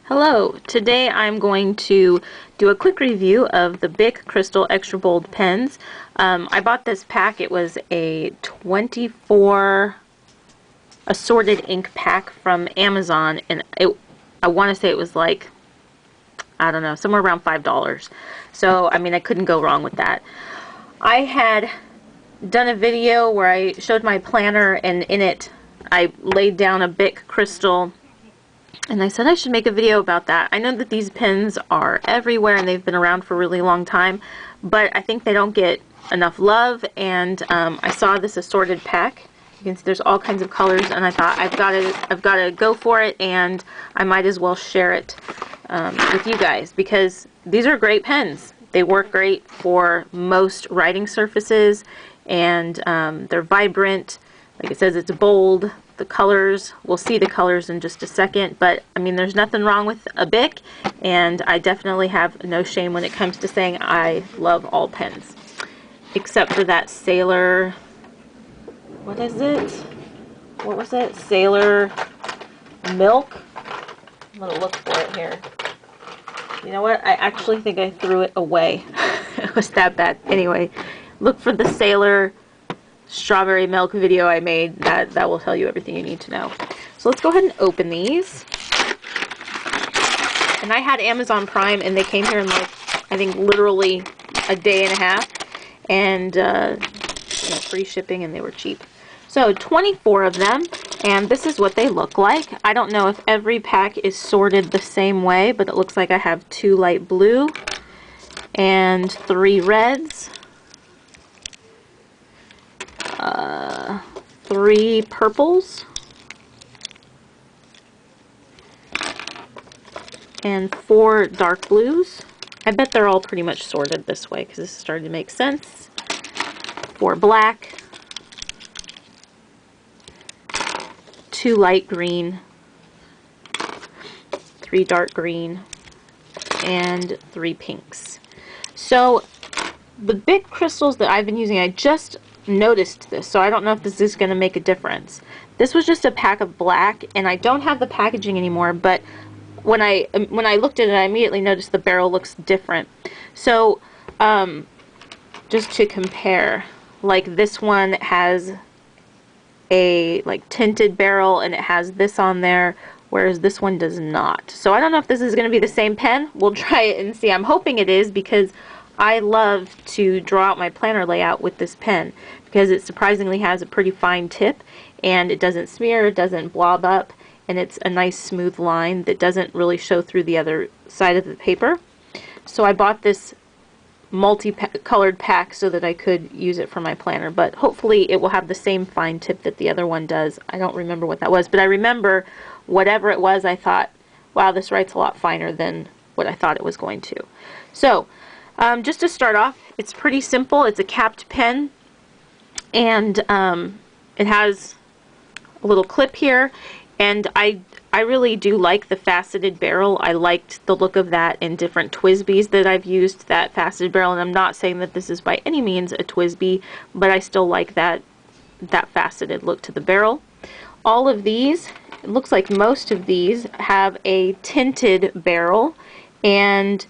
Hello, today I'm going to do a quick review of the BIC Cristal Extra Bold pens. I bought this pack. It was a 24 assorted ink pack from Amazon, and I want to say it was like, I don't know, somewhere around $5. So, I mean, I couldn't go wrong with that. I had done a video where I showed my planner, and in it I laid down a BIC Cristal, and I said I should make a video about that. I know that these pens are everywhere and they've been around for a really long time, but I think they don't get enough love, and I saw this assorted pack. You can see there's all kinds of colors, and I thought I've got to go for it, and I might as well share it with you guys, because these are great pens. They work great for most writing surfaces, and they're vibrant. Like it says, it's bold. The colors, we'll see the colors in just a second, but I mean, there's nothing wrong with a BIC, and I definitely have no shame when it comes to saying I love all pens, except for that Sailor, what is it? What was it? Sailor Milk? I'm gonna look for it here. You know what? I actually think I threw it away. It was that bad. Anyway, look for the Sailor strawberry milk video I made. That will tell you everything you need to know. So let's go ahead and open these. And I had Amazon Prime, and they came here in, like, I think literally a day and a half, and free shipping, and they were cheap. So 24 of them, and this is what they look like. I don't know if every pack is sorted the same way, but it looks like I have 2 light blue and 3 reds, 3 purples, and 4 dark blues. I bet they're all pretty much sorted this way because this is starting to make sense. 4 black, 2 light green, 3 dark green, and 3 pinks. So the BIC crystals that I've been using, I just noticed this, so I don't know if this is going to make a difference. This was just a pack of black, and I don't have the packaging anymore, but when I looked at it, I immediately noticed the barrel looks different. So just to compare, like this one has a like tinted barrel, and it has this on there, whereas this one does not. So I don't know if this is going to be the same pen. We'll try it and see. I'm hoping it is, because I love to draw out my planner layout with this pen, because it surprisingly has a pretty fine tip, and it doesn't smear, it doesn't blob up, and it's a nice smooth line that doesn't really show through the other side of the paper. So I bought this multi-colored pack so that I could use it for my planner, but hopefully it will have the same fine tip that the other one does. I don't remember what that was, but I remember whatever it was, I thought, wow, this writes a lot finer than what I thought it was going to. So just to start off, it's pretty simple. It's a capped pen, and it has a little clip here, and I really do like the faceted barrel. I liked the look of that in different TWSBIs that I've used, that faceted barrel, and I'm not saying that this is by any means a TWSBI, but I still like that faceted look to the barrel. All of these, it looks like most of these have a tinted barrel, and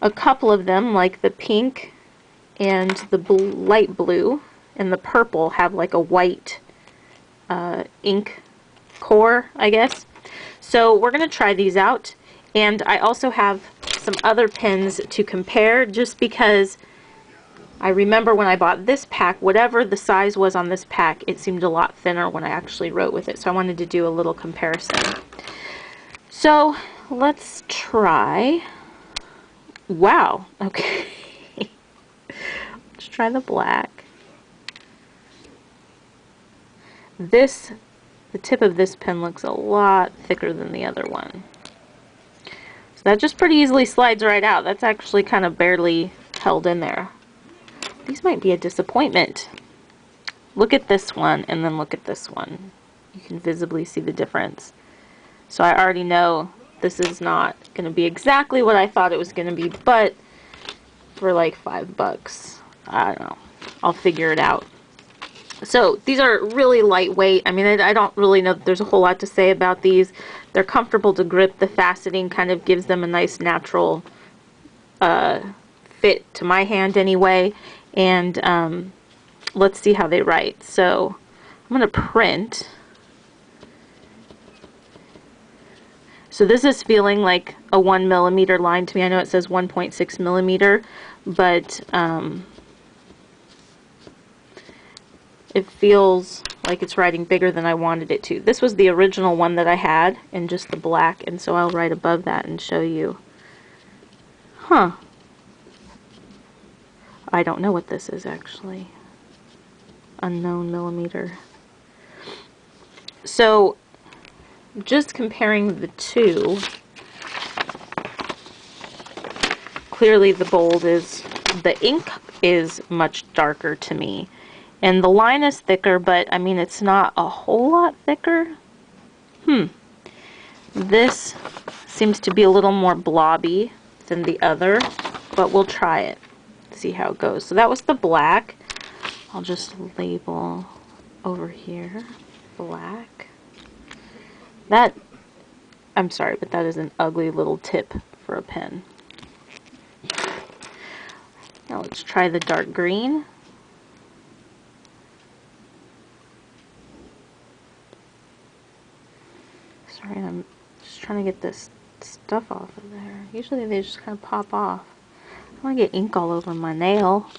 a couple of them, like the pink and the light blue and the purple, have like a white ink core, I guess. So we're going to try these out, and I also have some other pens to compare, just because I remember when I bought this pack, whatever the size was on this pack, it seemed a lot thinner when I actually wrote with it, so I wanted to do a little comparison. So let's try. Wow, okay. Let's try the black. The tip of this pen looks a lot thicker than the other one. So that just pretty easily slides right out. That's actually kind of barely held in there. These might be a disappointment. Look at this one, and then look at this one. You can visibly see the difference. So I already know this is not going to be exactly what I thought it was going to be, but for like $5, I don't know. I'll figure it out. So these are really lightweight. I mean, I don't really know that there's a whole lot to say about these. they're comfortable to grip. The faceting kind of gives them a nice natural fit to my hand anyway. And let's see how they write. So I'm going to print. So this is feeling like a 1mm line to me. I know it says 1.6mm, but it feels like it's writing bigger than I wanted it to. This was the original one that I had in just the black, and so I'll write above that and show you. Huh. I don't know what this is actually. Unknown millimeter. So just comparing the two, clearly the ink is much darker to me. And the line is thicker, but I mean, it's not a whole lot thicker. This seems to be a little more blobby than the other, but we'll try it, see how it goes. So that was the black. I'll just label over here, black. That, I'm sorry, but that is an ugly little tip for a pen. Now let's try the dark green. Sorry, I'm just trying to get this stuff off of there. Usually they just kind of pop off. I don't want to get ink all over my nail.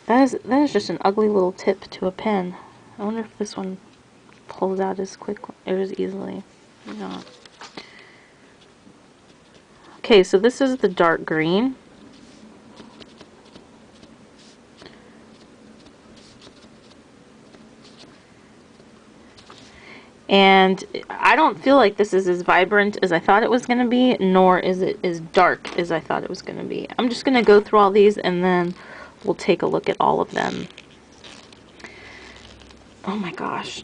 That is just an ugly little tip to a pen. I wonder if this one pulls out as quickly or as easily. Maybe not. Okay, so this is the dark green. And I don't feel like this is as vibrant as I thought it was going to be, nor is it as dark as I thought it was going to be. I'm just going to go through all these and then we'll take a look at all of them. Oh my gosh.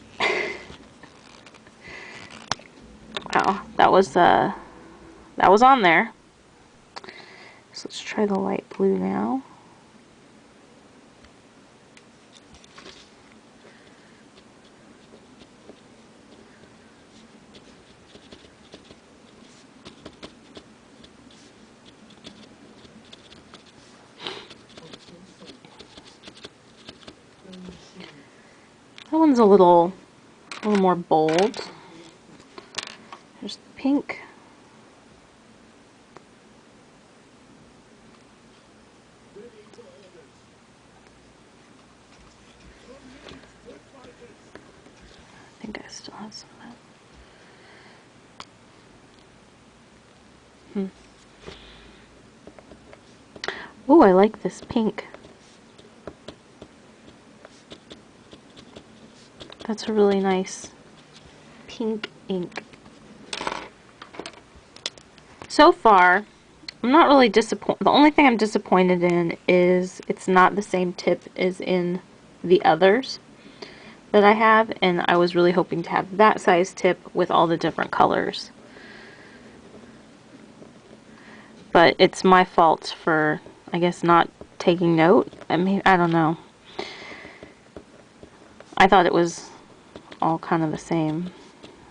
Wow, that was on there. So let's try the light blue now. That one's a little more bold. There's the pink. I think I still have some of that. Oh, I like this pink. That's a really nice pink ink. So far, I'm not really disappointed. The only thing I'm disappointed in is it's not the same tip as in the others that I have, and I was really hoping to have that size tip with all the different colors. But it's my fault for, I guess, not taking note. I mean, I don't know. I thought it was all kind of the same.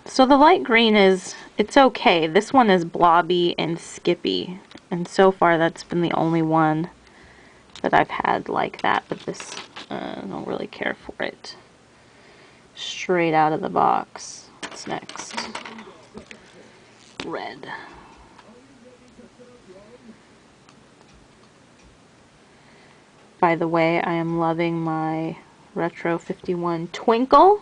So the light green it's okay. This one is blobby and skippy, and so far that's been the only one that I've had like that, but this, I don't really care for it. Straight out of the box. What's next? Red. By the way, I am loving my Retro 51 Twinkle.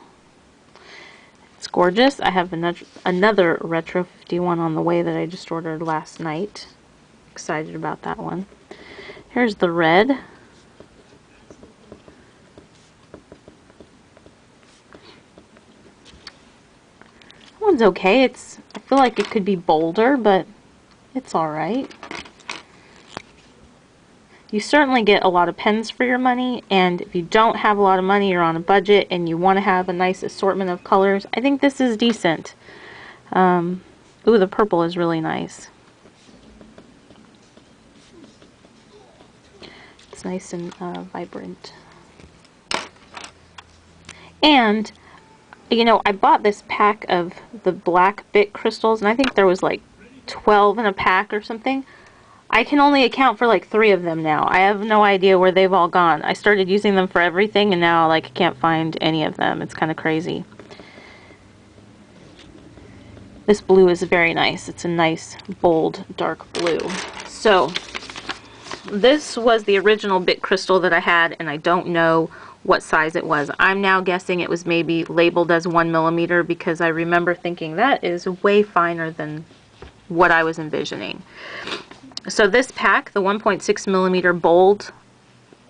It's gorgeous. I have another Retro 51 on the way that I just ordered last night. Excited about that one. Here's the red. That one's okay. I feel like it could be bolder, but it's alright. You certainly get a lot of pens for your money, and if you don't have a lot of money, you're on a budget, and you want to have a nice assortment of colors, I think this is decent. Ooh, the purple is really nice. It's nice and vibrant. And You know, I bought this pack of the black BIC crystals, and I think there was like 12 in a pack or something. I can only account for like 3 of them now. I have no idea where they've all gone. I started using them for everything, and now like I can't find any of them. It's kind of crazy. This blue is very nice. It's a nice, bold, dark blue. So, this was the original BIC crystal that I had, and I don't know what size it was. I'm now guessing it was maybe labeled as 1mm because I remember thinking that is way finer than what I was envisioning. So this pack, the 1.6mm bold,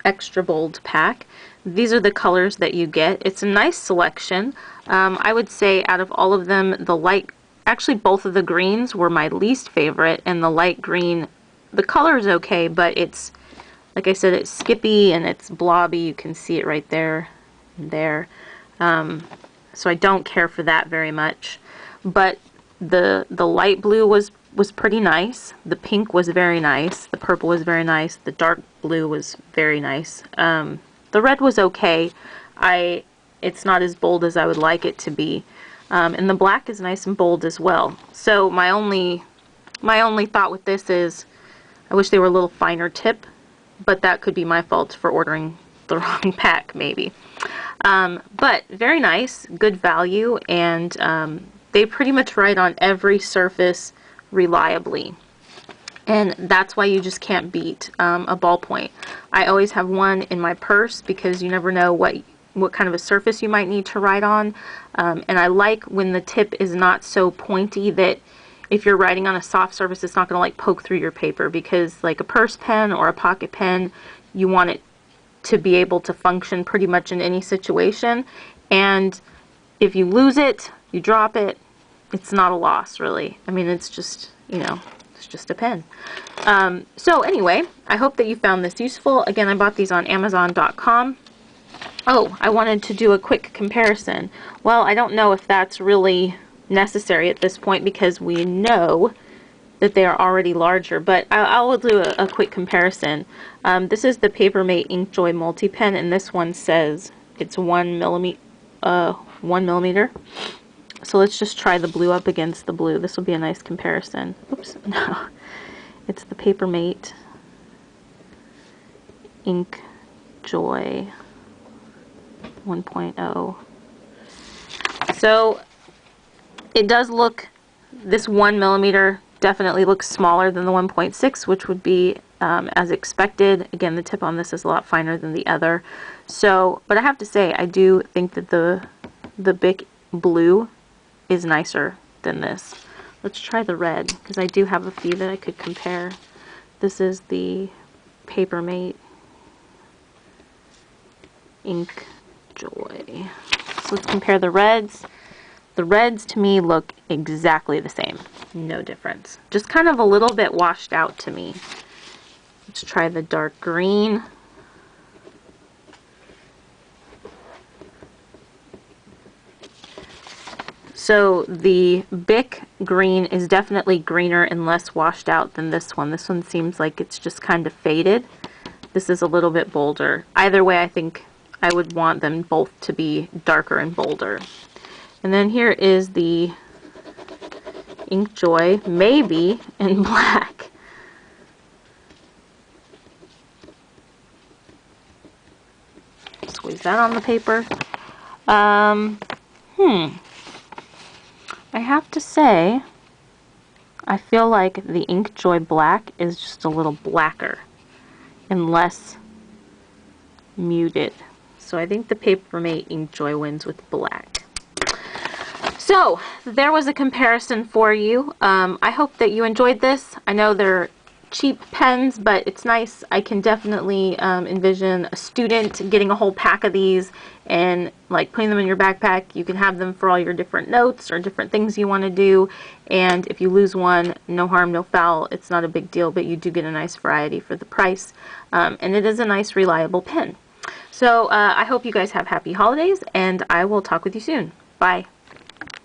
extra bold pack, these are the colors that you get. It's a nice selection. I would say out of all of them, the light, actually both of the greens were my least favorite, and the light green, the color is okay, but it's, like I said, it's skippy and it's blobby. You can see it right there and there. So I don't care for that very much. But the light blue was pretty nice. The pink was very nice. The purple was very nice. The dark blue was very nice. The red was okay. It's not as bold as I would like it to be. And the black is nice and bold as well. So my only thought with this is I wish they were a little finer tip, but that could be my fault for ordering the wrong pack maybe. But very nice, good value, and they pretty much write on every surface reliably. And that's why you just can't beat a ballpoint. I always have one in my purse because you never know what kind of a surface you might need to write on. And I like when the tip is not so pointy that if you're writing on a soft surface, it's not going to like poke through your paper, because like a purse pen or a pocket pen, you want it to be able to function pretty much in any situation. And if you lose it, you drop it, it's not a loss really. I mean, it's just, you know, it's just a pen. So anyway, I hope that you found this useful. Again, I bought these on Amazon.com. Oh, I wanted to do a quick comparison. Well, I don't know if that's really necessary at this point because we know that they are already larger, but I will do a quick comparison. This is the Papermate Inkjoy Multi Pen, and this one says it's 1 millimeter. So let's just try the blue up against the blue. This will be a nice comparison. Oops, no. It's the Papermate Inkjoy 1.0. So it does look, this 1 millimeter definitely looks smaller than the 1.6, which would be as expected. Again, the tip on this is a lot finer than the other. So, but I have to say, I do think that the BIC blue is nicer than this. Let's try the red, because I do have a few that I could compare. This is the Papermate Inkjoy. So let's compare the reds. The reds to me look exactly the same. No difference. Just kind of a little bit washed out to me. Let's try the dark green. So the BIC green is definitely greener and less washed out than this one. This one seems like it's just kind of faded. This is a little bit bolder. Either way, I think I would want them both to be darker and bolder. And then here is the Inkjoy, maybe in black. Squeeze that on the paper. I have to say, I feel like the Inkjoy black is just a little blacker and less muted. So I think the Papermate Inkjoy wins with black. So there was a comparison for you. I hope that you enjoyed this. I know they're cheap pens, but it's nice. I can definitely envision a student getting a whole pack of these and like putting them in your backpack. You can have them for all your different notes or different things you want to do. And if you lose one, no harm, no foul. It's not a big deal, but you do get a nice variety for the price. And it is a nice, reliable pen. So I hope you guys have happy holidays, and I will talk with you soon. Bye.